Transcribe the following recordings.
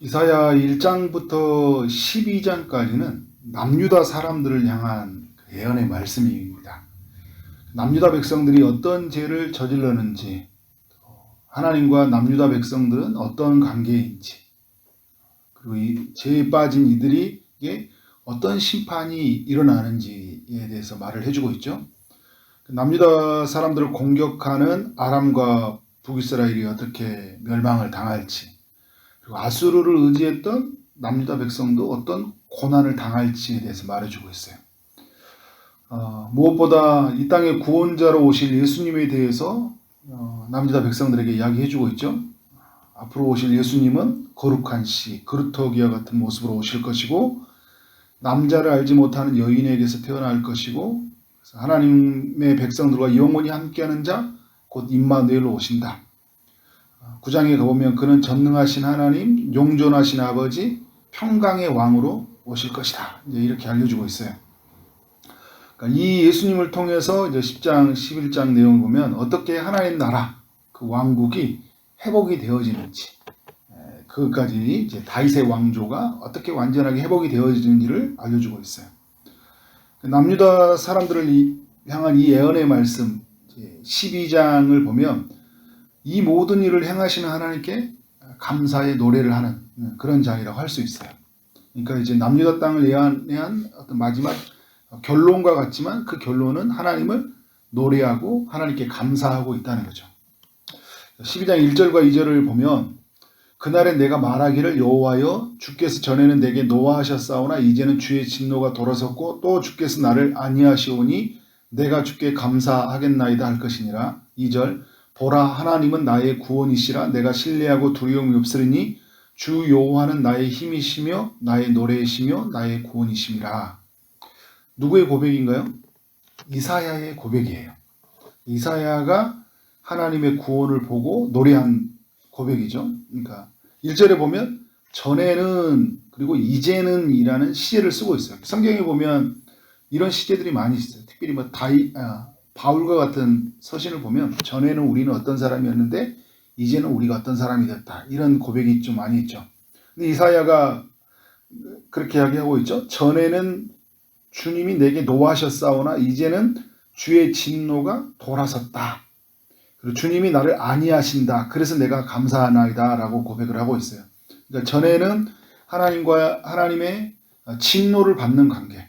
이사야 1장부터 12장까지는 남유다 사람들을 향한 예언의 말씀입니다. 남유다 백성들이 어떤 죄를 저질렀는지, 하나님과 남유다 백성들은 어떤 관계인지, 그리고 이 죄에 빠진 이들에게 어떤 심판이 일어나는지에 대해서 말을 해주고 있죠. 남유다 사람들을 공격하는 아람과 북이스라엘이 어떻게 멸망을 당할지, 그리고 아수르를 의지했던 남유다 백성도 어떤 고난을 당할지에 대해서 말해주고 있어요. 무엇보다 이 땅에 구원자로 오실 예수님에 대해서 남유다 백성들에게 이야기해주고 있죠. 앞으로 오실 예수님은 거룩한 씨, 그루터기와 같은 모습으로 오실 것이고, 남자를 알지 못하는 여인에게서 태어날 것이고, 하나님의 백성들과 영원히 함께하는 자, 곧 임마누엘로 오신다. 9장에 가보면 그는 전능하신 하나님, 용존하신 아버지, 평강의 왕으로 오실 것이다. 이제 이렇게 알려주고 있어요. 그러니까 이 예수님을 통해서 이제 10장, 11장 내용을 보면 어떻게 하나님 나라, 그 왕국이 회복이 되어지는지, 그것까지 이제 다윗의 왕조가 어떻게 완전하게 회복이 되어지는지를 알려주고 있어요. 남유다 사람들을 향한 이 예언의 말씀, 12장을 보면 이 모든 일을 행하시는 하나님께 감사의 노래를 하는 그런 장이라고 할 수 있어요. 그러니까 이제 남유다 땅을 예언한 어떤 마지막 결론과 같지만 그 결론은 하나님을 노래하고 하나님께 감사하고 있다는 거죠. 12장 1절과 2절을 보면 그날에 내가 말하기를 여호와여 주께서 전에는 내게 노하하셨사오나 이제는 주의 진노가 돌아섰고 또 주께서 나를 아니하시오니 내가 주께 감사하겠나이다 할 것이니라. 2절 보라 하나님은 나의 구원이시라 내가 신뢰하고 두려움이 없으리니 주 여호와는 나의 힘이시며 나의 노래이시며 나의 구원이심이라. 누구의 고백인가요? 이사야의 고백이에요. 이사야가 하나님의 구원을 보고 노래한 고백이죠. 그러니까 1절에 보면 전에는 그리고 이제는 이라는 시제를 쓰고 있어요. 성경에 보면 이런 시제들이 많이 있어요. 특별히 뭐 바울과 같은 서신을 보면 전에는 우리는 어떤 사람이었는데 이제는 우리가 어떤 사람이 됐다. 이런 고백이 좀 많이 있죠. 근데 이사야가 그렇게 이야기하고 있죠. 전에는 주님이 내게 노하셨사오나 이제는 주의 진노가 돌아섰다. 그리고 주님이 나를 아니하신다. 그래서 내가 감사하나이다 라고 고백을 하고 있어요. 그러니까 전에는 하나님과 하나님의 진노를 받는 관계.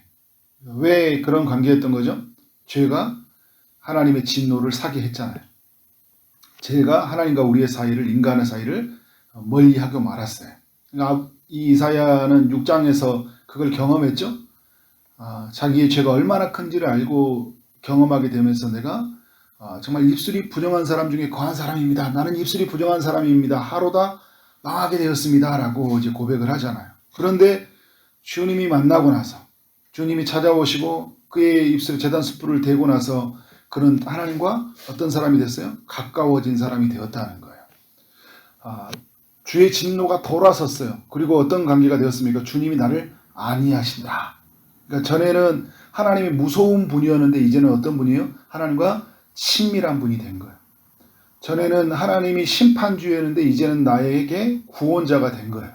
왜 그런 관계였던 거죠? 죄가 하나님의 진노를 사게 했잖아요. 죄가 하나님과 우리의 사이를, 인간의 사이를 멀리하고 말았어요. 그러니까 이 이사야는 6장에서 그걸 경험했죠. 자기의 죄가 얼마나 큰지를 알고 경험하게 되면서 내가 정말 입술이 부정한 사람 중에 거한 사람입니다. 나는 입술이 부정한 사람입니다. 하루다 망하게 되었습니다. 라고 이제 고백을 하잖아요. 그런데 주님이 만나고 나서 주님이 찾아오시고 그의 입술에 제단 숯불을 대고 나서 그는 하나님과 어떤 사람이 됐어요? 가까워진 사람이 되었다는 거예요. 주의 진노가 돌아섰어요. 그리고 어떤 관계가 되었습니까? 주님이 나를 아니하신다. 그러니까 전에는 하나님이 무서운 분이었는데 이제는 어떤 분이에요? 하나님과 친밀한 분이 된 거예요. 전에는 하나님이 심판주였는데 이제는 나에게 구원자가 된 거예요.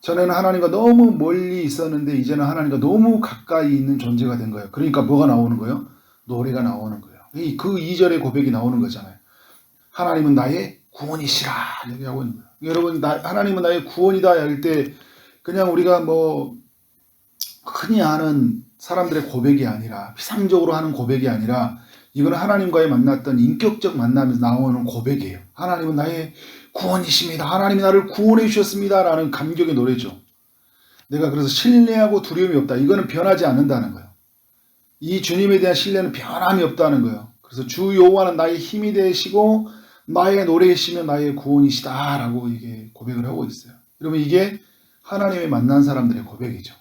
전에는 하나님과 너무 멀리 있었는데 이제는 하나님과 너무 가까이 있는 존재가 된 거예요. 그러니까 뭐가 나오는 거예요? 노래가 나오는 거예요. 그 2절의 고백이 나오는 거잖아요. 하나님은 나의 구원이시라 얘기하고 있는 거예요. 여러분 하나님은 나의 구원이다 할 때 그냥 우리가 뭐 흔히 아는 사람들의 고백이 아니라 피상적으로 하는 고백이 아니라 이거는 하나님과의 만났던 인격적 만남에서 나오는 고백이에요. 하나님은 나의 구원이십니다. 하나님이 나를 구원해 주셨습니다. 라는 감격의 노래죠. 내가 그래서 신뢰하고 두려움이 없다. 이거는 변하지 않는다는 거예요. 이 주님에 대한 신뢰는 변함이 없다는 거예요. 그래서 주 여호와는 나의 힘이 되시고 나의 노래이시며 나의 구원이시다. 라고 이게 고백을 하고 있어요. 여러분 이게 하나님의 만난 사람들의 고백이죠.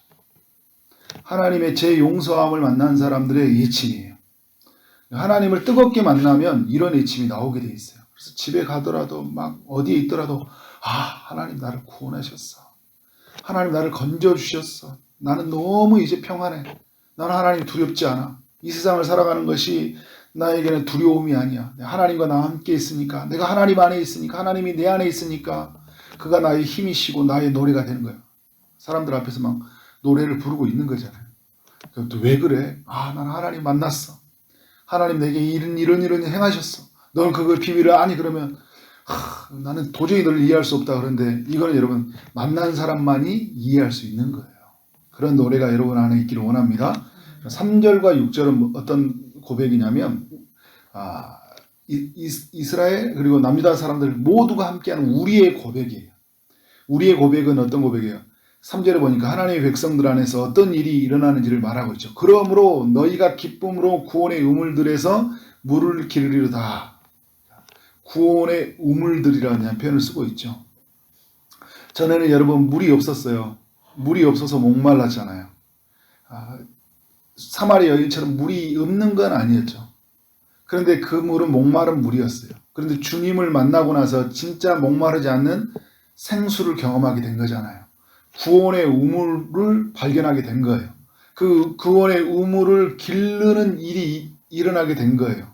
하나님의 제 용서함을 만난 사람들의 예침이에요. 하나님을 뜨겁게 만나면 이런 외침이 나오게 돼 있어요. 그래서 집에 가더라도 막 어디에 있더라도 하나님 나를 구원하셨어. 하나님 나를 건져주셨어. 나는 너무 이제 평안해. 나는 하나님 두렵지 않아. 이 세상을 살아가는 것이 나에게는 두려움이 아니야. 하나님과 나와 함께 있으니까, 내가 하나님 안에 있으니까, 하나님이 내 안에 있으니까 그가 나의 힘이시고 나의 노래가 되는 거예요. 사람들 앞에서 막 노래를 부르고 있는 거잖아요. 또 왜 그래? 나는 하나님 만났어. 하나님 내게 이런 행하셨어. 너는 그걸 비밀을 아니? 그러면 나는 도저히 너를 이해할 수 없다. 그런데 이거는 여러분 만난 사람만이 이해할 수 있는 거예요. 그런 노래가 여러분 안에 있기를 원합니다. 3절과 6절은 어떤 고백이냐면 이스라엘 그리고 남유다 사람들 모두가 함께하는 우리의 고백이에요. 우리의 고백은 어떤 고백이에요? 3절에 보니까 하나님의 백성들 안에서 어떤 일이 일어나는지를 말하고 있죠. 그러므로 너희가 기쁨으로 구원의 우물들에서 물을 기르리로다. 구원의 우물들이라는 표현을 쓰고 있죠. 전에는 여러분 물이 없었어요. 물이 없어서 목말랐잖아요. 사마리아 여인처럼 물이 없는 건 아니었죠. 그런데 그 물은 목마른 물이었어요. 그런데 주님을 만나고 나서 진짜 목마르지 않는 생수를 경험하게 된 거잖아요. 구원의 우물을 발견하게 된 거예요. 그 구원의 우물을 기르는 일이 일어나게 된 거예요.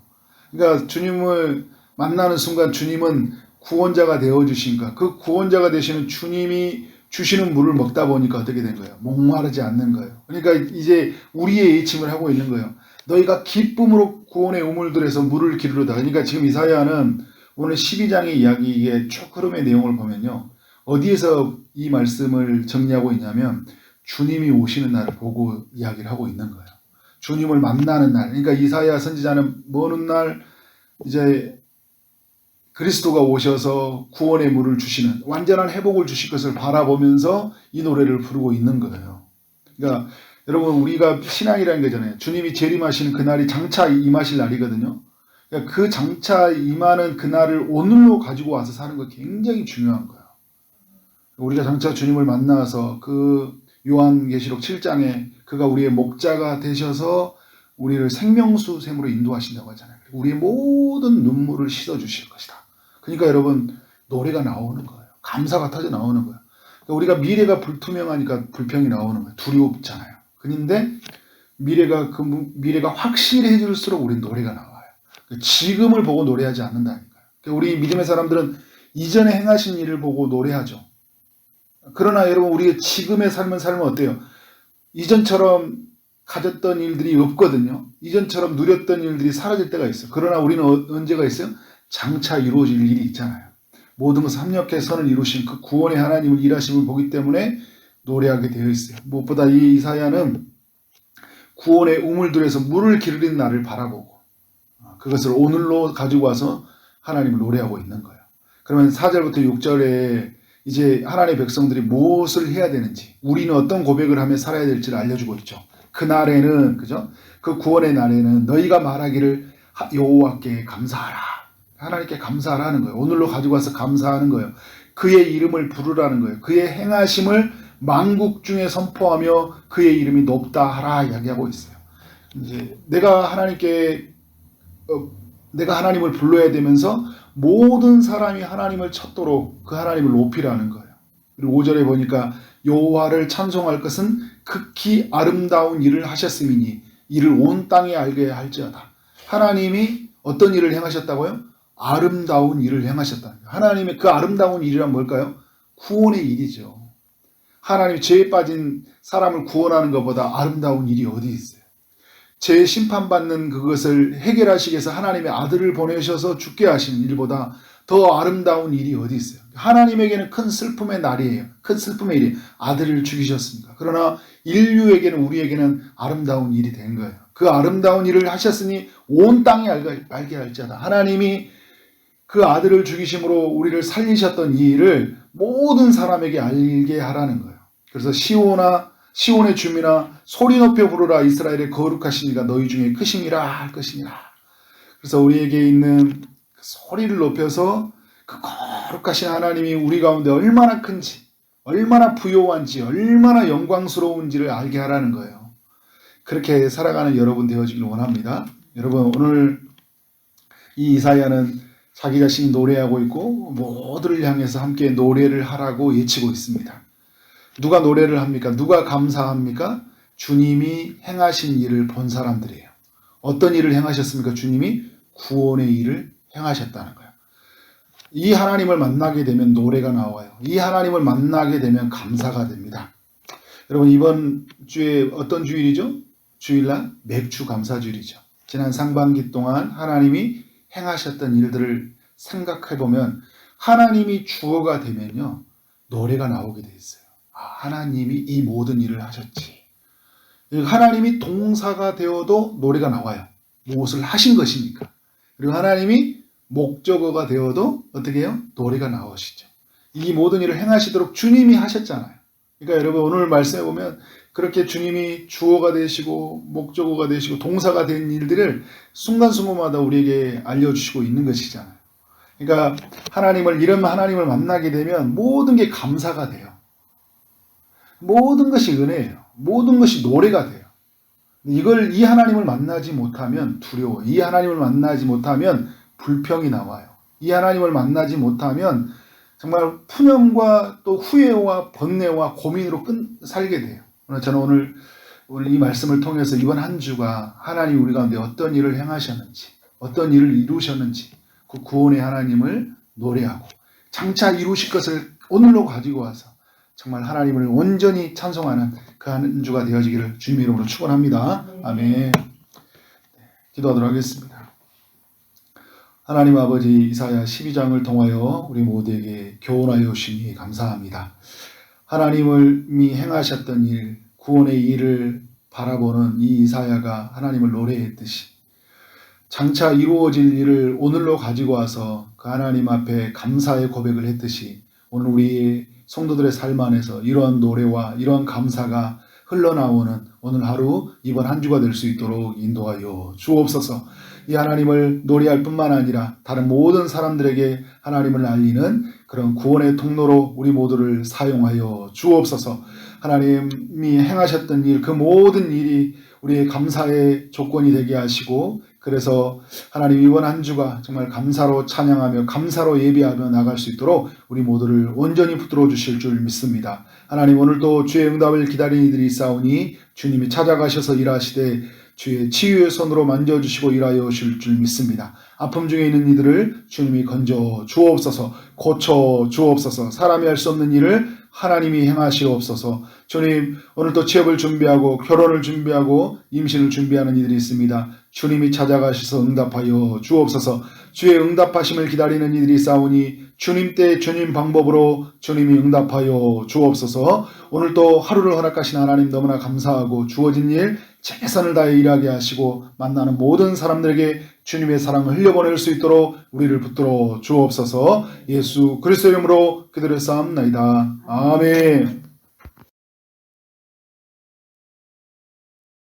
그러니까 주님을 만나는 순간 주님은 구원자가 되어주신가. 그 구원자가 되시는 주님이 주시는 물을 먹다 보니까 어떻게 된 거예요? 목마르지 않는 거예요. 그러니까 이제 우리의 예침을 하고 있는 거예요. 너희가 기쁨으로 구원의 우물들에서 물을 기르려다. 그러니까 지금 이사야는 오늘 12장의 이야기의 쭉 흐름의 내용을 보면요. 어디에서 이 말씀을 정리하고 있냐면 주님이 오시는 날을 보고 이야기를 하고 있는 거예요. 주님을 만나는 날. 그러니까 이사야 선지자는 먼 훗날 이제 그리스도가 오셔서 구원의 물을 주시는 완전한 회복을 주실 것을 바라보면서 이 노래를 부르고 있는 거예요. 그러니까 여러분 우리가 신앙이라는 거잖아요. 주님이 재림하시는 그날이 장차 임하실 날이거든요. 그러니까 그 장차 임하는 그날을 오늘로 가지고 와서 사는 거 굉장히 중요한 거예요. 우리가 장차 주님을 만나서 그 요한계시록 7장에 그가 우리의 목자가 되셔서 우리를 생명수 샘으로 인도하신다고 하잖아요. 우리의 모든 눈물을 씻어주실 것이다. 그러니까 여러분 노래가 나오는 거예요. 감사가 터져 나오는 거예요. 그러니까 우리가 미래가 불투명하니까 불평이 나오는 거예요. 두렵잖아요. 그런데 미래가 확실해질수록 우리는 노래가 나와요. 지금을 보고 노래하지 않는다니까요. 우리 믿음의 사람들은 이전에 행하신 일을 보고 노래하죠. 그러나 여러분 우리의 지금의 삶은 어때요? 이전처럼 가졌던 일들이 없거든요. 이전처럼 누렸던 일들이 사라질 때가 있어요. 그러나 우리는 언제가 있어요? 장차 이루어질 일이 있잖아요. 모든 것을 합력해 선을 이루신 그 구원의 하나님을 일하심을 보기 때문에 노래하게 되어 있어요. 무엇보다 이 이사야는 구원의 우물들에서 물을 기르는 날을 바라보고 그것을 오늘로 가지고 와서 하나님을 노래하고 있는 거예요. 그러면 4절부터 6절에 이제 하나님의 백성들이 무엇을 해야 되는지, 우리는 어떤 고백을 하며 살아야 될지를 알려주고 있죠. 그날에는, 그죠? 그 구원의 날에는 너희가 말하기를 여호와께 감사하라. 하나님께 감사하라는 거예요. 오늘로 가지고 와서 감사하는 거예요. 그의 이름을 부르라는 거예요. 그의 행하심을 만국 중에 선포하며 그의 이름이 높다 하라 이야기하고 있어요. 이제 내가 하나님을 불러야 되면서 모든 사람이 하나님을 찾도록 그 하나님을 높이라는 거예요. 그리고 5절에 보니까 여호와를 찬송할 것은 극히 아름다운 일을 하셨음이니 이를 온 땅에 알게 할지어다. 하나님이 어떤 일을 행하셨다고요? 아름다운 일을 행하셨다. 하나님의 그 아름다운 일이란 뭘까요? 구원의 일이죠. 하나님 죄에 빠진 사람을 구원하는 것보다 아름다운 일이 어디 있어요? 죄 심판받는 그것을 해결하시기 위해서 하나님의 아들을 보내셔서 죽게 하시는 일보다 더 아름다운 일이 어디 있어요? 하나님에게는 큰 슬픔의 날이에요. 큰 슬픔의 일이 아들을 죽이셨습니다. 그러나 인류에게는 우리에게는 아름다운 일이 된 거예요. 그 아름다운 일을 하셨으니 온 땅에 알게 할지어다. 하나님이 그 아들을 죽이심으로 우리를 살리셨던 이 일을 모든 사람에게 알게 하라는 거예요. 그래서 시온의 주민아 소리 높여 부르라. 이스라엘의 거룩하신 이가 너희 중에 크심이라 할 것이니라. 그래서 우리에게 있는 소리를 높여서 그 거룩하신 하나님이 우리 가운데 얼마나 큰지, 얼마나 부요한지, 얼마나 영광스러운지를 알게 하라는 거예요. 그렇게 살아가는 여러분 되어지길 원합니다. 여러분 오늘 이 이사야는 자기 자신이 노래하고 있고 모두를 향해서 함께 노래를 하라고 외치고 있습니다. 누가 노래를 합니까? 누가 감사합니까? 주님이 행하신 일을 본 사람들이에요. 어떤 일을 행하셨습니까? 주님이 구원의 일을 행하셨다는 거예요. 이 하나님을 만나게 되면 노래가 나와요. 이 하나님을 만나게 되면 감사가 됩니다. 여러분, 이번 주에 어떤 주일이죠? 주일날 맥주 감사주일이죠. 지난 상반기 동안 하나님이 행하셨던 일들을 생각해 보면 하나님이 주어가 되면요, 노래가 나오게 돼 있어요. 하나님이 이 모든 일을 하셨지. 하나님이 동사가 되어도 노래가 나와요. 무엇을 하신 것이니까. 그리고 하나님이 목적어가 되어도 어떻게 해요? 노래가 나오시죠. 이 모든 일을 행하시도록 주님이 하셨잖아요. 그러니까 여러분, 오늘 말씀해 보면 그렇게 주님이 주어가 되시고 목적어가 되시고 동사가 된 일들을 순간순간마다 우리에게 알려주시고 있는 것이잖아요. 그러니까 이런 하나님을 만나게 되면 모든 게 감사가 돼요. 모든 것이 은혜예요. 모든 것이 노래가 돼요. 이 하나님을 만나지 못하면 두려워. 이 하나님을 만나지 못하면 불평이 나와요. 이 하나님을 만나지 못하면 정말 푸념과 또 후회와 번뇌와 고민으로 살게 돼요. 저는 오늘 이 말씀을 통해서 이번 한 주가 하나님 우리 가운데 어떤 일을 행하셨는지, 어떤 일을 이루셨는지 그 구원의 하나님을 노래하고 장차 이루실 것을 오늘로 가지고 와서 정말 하나님을 온전히 찬송하는 그 한 주가 되어지기를 주님의 이름으로 축원합니다. 아멘. 기도하도록 하겠습니다. 하나님 아버지, 이사야 12장을 통하여 우리 모두에게 교훈하여 주시니 감사합니다. 하나님이 행하셨던 일, 구원의 일을 바라보는 이 이사야가 하나님을 노래했듯이 장차 이루어질 일을 오늘로 가지고 와서 그 하나님 앞에 감사의 고백을 했듯이 오늘 우리 성도들의 삶 안에서 이러한 노래와 이러한 감사가 흘러나오는 오늘 하루, 이번 한 주가 될 수 있도록 인도하여 주옵소서. 이 하나님을 노래할 뿐만 아니라 다른 모든 사람들에게 하나님을 알리는 그런 구원의 통로로 우리 모두를 사용하여 주옵소서. 하나님이 행하셨던 일, 그 모든 일이 우리의 감사의 조건이 되게 하시고, 그래서 하나님 이번 한 주가 정말 감사로 찬양하며 감사로 예배하며 나갈 수 있도록 우리 모두를 온전히 붙들어 주실 줄 믿습니다. 하나님, 오늘도 주의 응답을 기다리는 이들이 있사오니 주님이 찾아가셔서 일하시되 주의 치유의 손으로 만져주시고 일하여 오실 줄 믿습니다. 아픔 중에 있는 이들을 주님이 건져 주옵소서, 고쳐 주옵소서. 사람이 할 수 없는 일을 하나님이 행하시옵소서. 주님, 오늘도 취업을 준비하고 결혼을 준비하고 임신을 준비하는 이들이 있습니다. 주님이 찾아가셔서 응답하여 주옵소서. 주의 응답하심을 기다리는 이들이 싸우니 주님 때 주님 방법으로 주님이 응답하여 주옵소서. 오늘도 하루를 허락하신 하나님 너무나 감사하고 주어진 일 최선을 다해 일하게 하시고 만나는 모든 사람들에게 주님의 사랑을 흘려보낼 수 있도록 우리를 붙들어 주옵소서. 예수 그리스도의 이름으로 기도를 쌓옵나이다. 아멘.